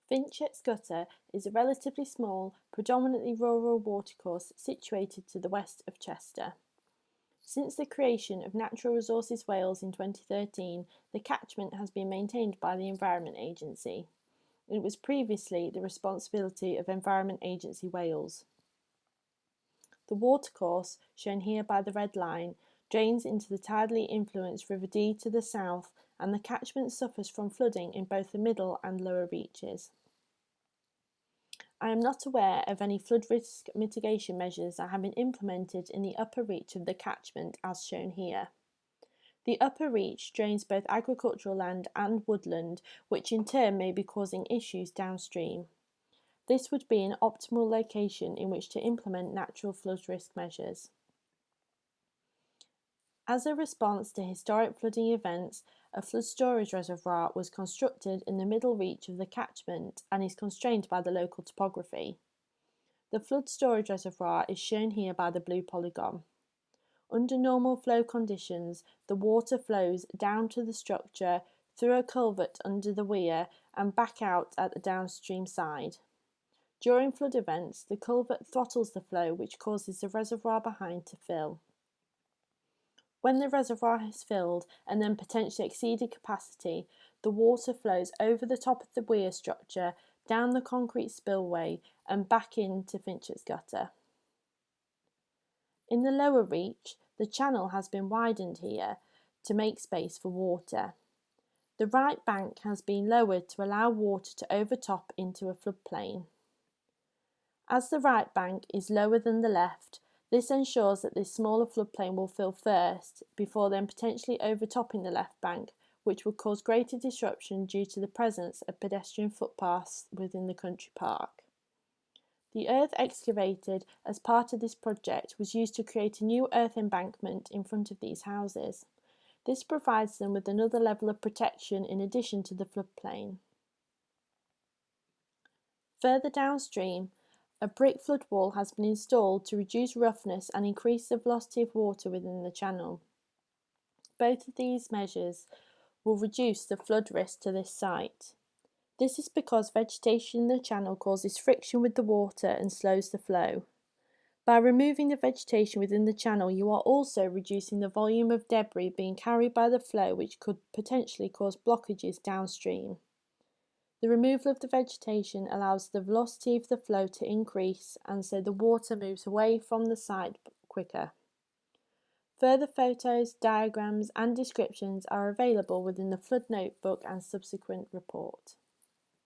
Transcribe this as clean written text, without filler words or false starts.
Finchett's Gutter is a relatively small, predominantly rural watercourse situated to the west of Chester. Since the creation of Natural Resources Wales in 2013, the catchment has been maintained by the Environment Agency. It was previously the responsibility of Environment Agency Wales. The watercourse, shown here by the red line, drains into the tidally influenced River Dee to the south, and the catchment suffers from flooding in both the middle and lower reaches. I am not aware of any flood risk mitigation measures that have been implemented in the upper reach of the catchment as shown here. The upper reach drains both agricultural land and woodland, which in turn may be causing issues downstream. This would be an optimal location in which to implement natural flood risk measures. As a response to historic flooding events, a flood storage reservoir was constructed in the middle reach of the catchment and is constrained by the local topography. The flood storage reservoir is shown here by the blue polygon. Under normal flow conditions, the water flows down to the structure through a culvert under the weir and back out at the downstream side. During flood events, the culvert throttles the flow, which causes the reservoir behind to fill. When the reservoir has filled and then potentially exceeded capacity, the water flows over the top of the weir structure, down the concrete spillway and back into Finchett's Gutter. In the lower reach, the channel has been widened here to make space for water. The right bank has been lowered to allow water to overtop into a floodplain. As the right bank is lower than the left, this ensures that this smaller floodplain will fill first, before then potentially overtopping the left bank, which would cause greater disruption due to the presence of pedestrian footpaths within the country park. The earth excavated as part of this project was used to create a new earth embankment in front of these houses. This provides them with another level of protection in addition to the floodplain. Further downstream, a brick flood wall has been installed to reduce roughness and increase the velocity of water within the channel. Both of these measures will reduce the flood risk to this site. This is because vegetation in the channel causes friction with the water and slows the flow. By removing the vegetation within the channel, you are also reducing the volume of debris being carried by the flow, which could potentially cause blockages downstream. The removal of the vegetation allows the velocity of the flow to increase, and so the water moves away from the site quicker. Further photos, diagrams and descriptions are available within the Flood Notebook and subsequent report.